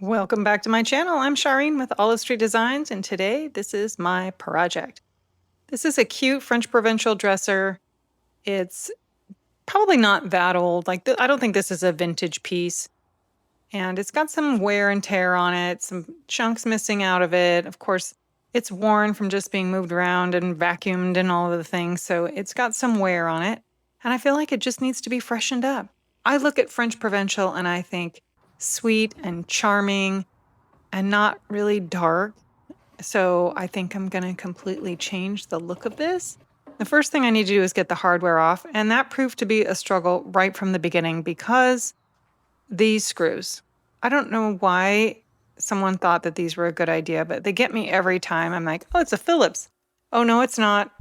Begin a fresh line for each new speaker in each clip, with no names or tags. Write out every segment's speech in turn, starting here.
Welcome back to my channel. I'm Shireen with Olive Street Designs, and today this is my project. This is a cute French Provincial dresser. It's probably not that old. I don't think this is a vintage piece. And it's got some wear and tear on it, some chunks missing out of it. Of course, it's worn from just being moved around and vacuumed and all of the things, so it's got some wear on it. And I feel like it just needs to be freshened up. I look at French Provincial and I think sweet and charming and not really dark. So I think I'm going to completely change the look of this. The first thing I need to do is get the hardware off, and that proved to be a struggle right from the beginning because these screws. I don't know why someone thought that these were a good idea, but they get me every time. I'm like, oh, it's a Phillips. Oh, no, it's not.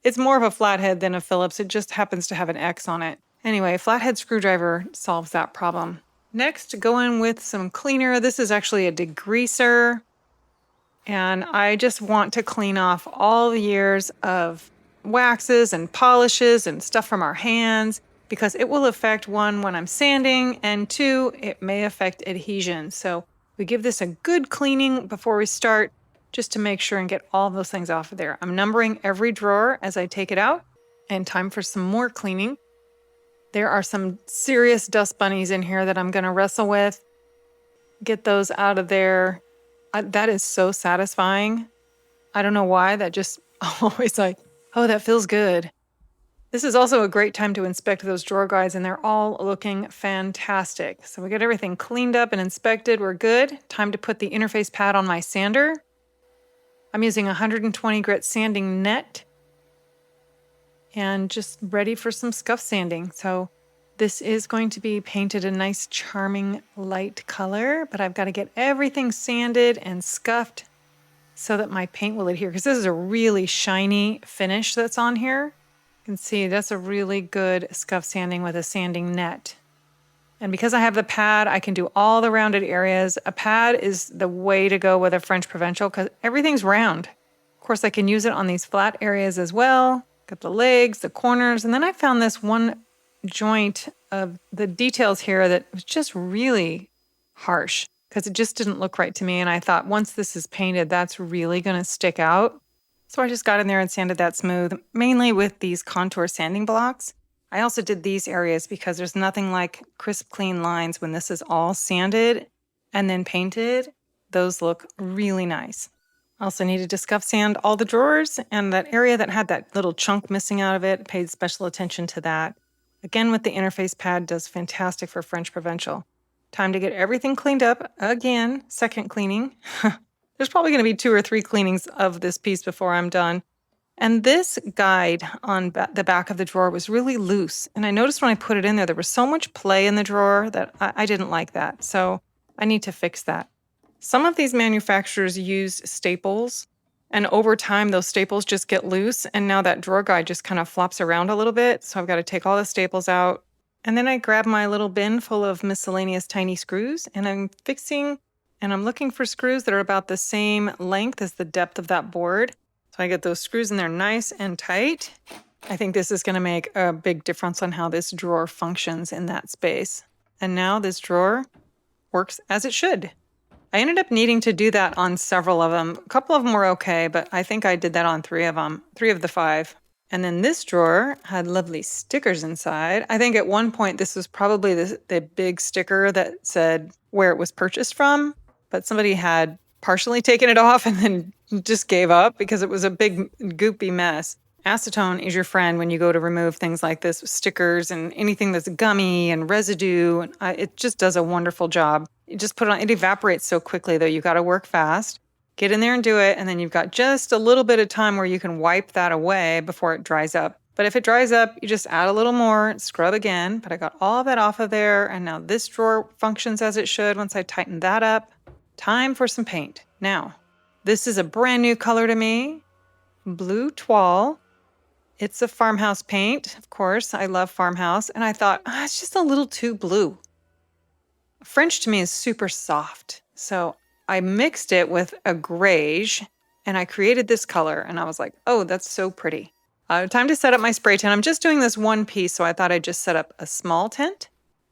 it's more of a flathead than a Phillips. It just happens to have an X on it. Anyway, flathead screwdriver solves that problem. Next, go in with some cleaner. This is actually a degreaser. And I just want to clean off all the years of waxes and polishes and stuff from our hands because it will affect, one, when I'm sanding, and two, it may affect adhesion. So we give this a good cleaning before we start just to make sure and get all those things off of there. I'm numbering every drawer as I take it out, and time for some more cleaning. There are some serious dust bunnies in here that I'm going to wrestle with. Get those out of there. That is so satisfying. I don't know why. That just always like, oh, that feels good. This is also a great time to inspect those drawer guides, and they're all looking fantastic. So we got everything cleaned up and inspected. We're good. Time to put the interface pad on my sander. I'm using 120 grit sanding net and just ready for some scuff sanding. So this is going to be painted a nice, charming, light color, but I've got to get everything sanded and scuffed so that my paint will adhere, because this is a really shiny finish that's on here. You can see that's a really good scuff sanding with a sanding net. And because I have the pad, I can do all the rounded areas. A pad is the way to go with a French Provincial because everything's round. Of course, I can use it on these flat areas as well. Got the legs, the corners, and then I found this one joint of the details here that was just really harsh because it just didn't look right to me. And I thought once this is painted, that's really going to stick out. So I just got in there and sanded that smooth, mainly with these contour sanding blocks. I also did these areas because there's nothing like crisp, clean lines when this is all sanded and then painted. Those look really nice. Also needed to scuff sand all the drawers, and that area that had that little chunk missing out of it, paid special attention to that. Again, with the interface pad, does fantastic for French Provincial. Time to get everything cleaned up. Again, second cleaning. There's probably going to be 2 or 3 cleanings of this piece before I'm done. And this guide on the back of the drawer was really loose. And I noticed when I put it in there, there was so much play in the drawer that I didn't like that. So I need to fix that. Some of these manufacturers use staples, and over time those staples just get loose, and now that drawer guide just kind of flops around a little bit, so I've got to take all the staples out. And then I grab my little bin full of miscellaneous tiny screws, and I'm fixing, and I'm looking for screws that are about the same length as the depth of that board. So I get those screws in there nice and tight. I think this is going to make a big difference on how this drawer functions in that space. And now this drawer works as it should. I ended up needing to do that on several of them. A couple of them were okay, but I think I did that on 3 of them, 3 of the 5. And then this drawer had lovely stickers inside. I think at one point this was probably the big sticker that said where it was purchased from, but somebody had partially taken it off and then just gave up because it was a big goopy mess. Acetone is your friend when you go to remove things like this, stickers and anything that's gummy and residue. It just does a wonderful job. You just put it on. It evaporates so quickly, though. You've got to work fast. Get in there and do it, and then you've got just a little bit of time where you can wipe that away before it dries up. But if it dries up, you just add a little more, scrub again. But I got all of that off of there, and now this drawer functions as it should once I tighten that up. Time for some paint. Now, this is a brand new color to me, Blue Toile. It's a farmhouse paint, of course. I love farmhouse. And I thought, it's just a little too blue. French to me is super soft. So I mixed it with a grayish and I created this color. And I was like, oh, that's so pretty. Time to set up my spray tent. I'm just doing this one piece. So I thought I'd just set up a small tent.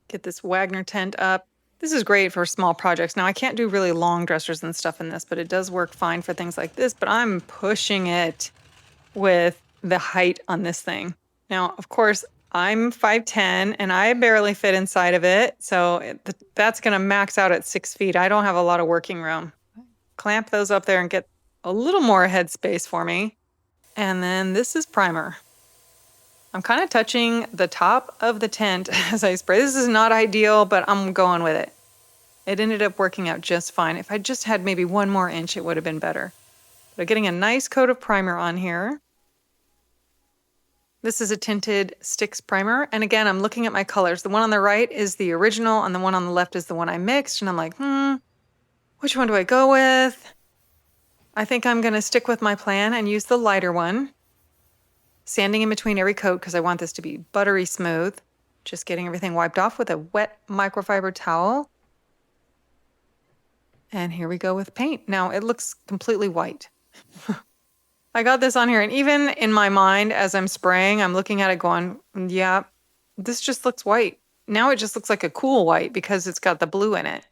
Get this Wagner tent up. This is great for small projects. Now, I can't do really long dressers and stuff in this, but it does work fine for things like this. But I'm pushing it with the height on this thing. Now, of course, I'm 5'10" and I barely fit inside of it. So that's going to max out at 6 feet. I don't have a lot of working room. Clamp those up there and get a little more head space for me. And then this is primer. I'm kind of touching the top of the tent as I spray. This is not ideal, but I'm going with it. It ended up working out just fine. If I just had maybe 1 more inch, it would have been better. But getting a nice coat of primer on here. This is a tinted sticks primer. And again, I'm looking at my colors. The one on the right is the original, and the one on the left is the one I mixed. And I'm like, which one do I go with? I think I'm going to stick with my plan and use the lighter one. Sanding in between every coat because I want this to be buttery smooth. Just getting everything wiped off with a wet microfiber towel. And here we go with paint. Now it looks completely white. I got this on here, and even in my mind as I'm spraying, I'm looking at it going, yeah, this just looks white. Now it just looks like a cool white because it's got the blue in it.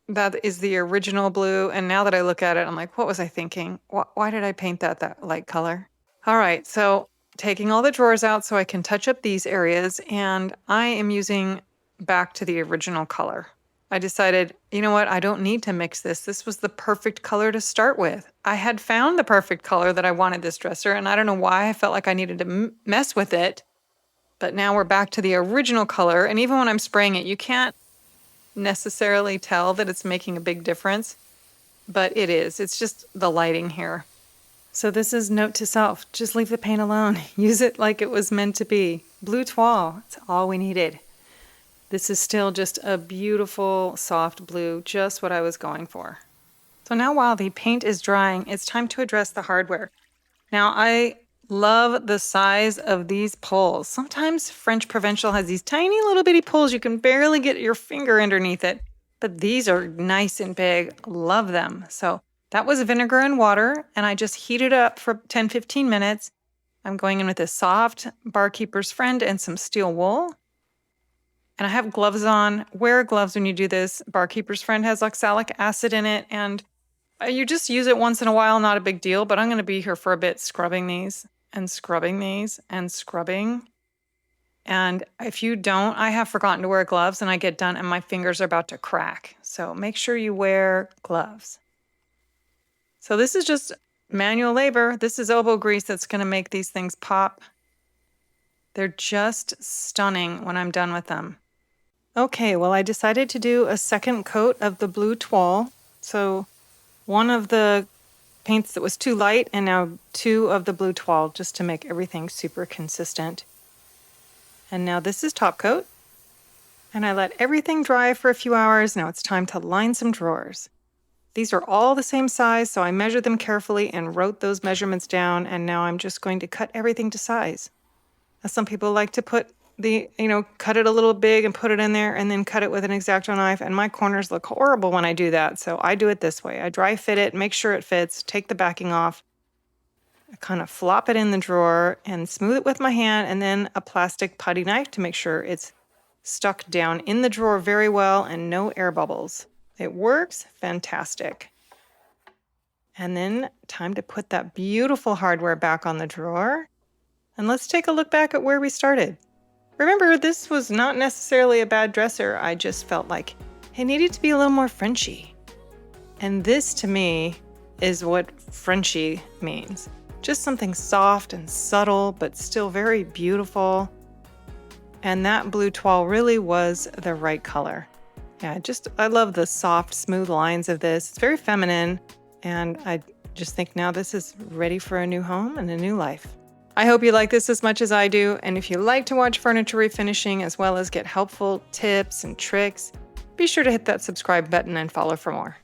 That is the original blue, and now that I look at it, I'm like, what was I thinking? Why did I paint that light color? All right, so taking all the drawers out so I can touch up these areas, and I am using back to the original color. I decided, you know what, I don't need to mix this. This was the perfect color to start with. I had found the perfect color that I wanted this dresser, and I don't know why I felt like I needed to mess with it. But now we're back to the original color, and even when I'm spraying it, you can't necessarily tell that it's making a big difference, but it is. It's just the lighting here. So this is note to self. Just leave the paint alone. Use it like it was meant to be. Blue toile. It's all we needed. This is still just a beautiful, soft blue, just what I was going for. So now while the paint is drying, it's time to address the hardware. Now I love the size of these pulls. Sometimes French Provincial has these tiny little bitty pulls. You can barely get your finger underneath it, but these are nice and big. Love them. So that was vinegar and water, and I just heated up for 10-15 minutes. I'm going in with a soft Barkeeper's Friend and some steel wool. And I have gloves on. Wear gloves when you do this. Barkeeper's Friend has oxalic acid in it, and you just use it once in a while, not a big deal, but I'm going to be here for a bit scrubbing these and scrubbing these and scrubbing. And if you don't, I have forgotten to wear gloves, and I get done and my fingers are about to crack. So make sure you wear gloves. So this is just manual labor. This is elbow grease that's going to make these things pop. They're just stunning when I'm done with them. Okay, well, I decided to do a second coat of the blue toile. So one of the paints that was too light, and now 2 of the blue toile, just to make everything super consistent. And now this is top coat. And I let everything dry for a few hours. Now it's time to line some drawers. These are all the same size, so I measured them carefully and wrote those measurements down, and now I'm just going to cut everything to size. Now, some people like to put cut it a little big and put it in there and then cut it with an X-Acto knife, and my corners look horrible when I do that, so I do it this way. I dry fit it, make sure it fits, take the backing off, I kind of flop it in the drawer and smooth it with my hand, and then a plastic putty knife to make sure it's stuck down in the drawer very well and no air bubbles. It works fantastic. And then time to put that beautiful hardware back on the drawer. And let's take a look back at where we started. Remember, this was not necessarily a bad dresser. I just felt like it needed to be a little more Frenchy. And this, to me, is what Frenchie means. Just something soft and subtle, but still very beautiful. And that blue toile really was the right color. Yeah, I love the soft, smooth lines of this. It's very feminine, and I just think now this is ready for a new home and a new life. I hope you like this as much as I do, and if you like to watch furniture refinishing as well as get helpful tips and tricks, be sure to hit that subscribe button and follow for more.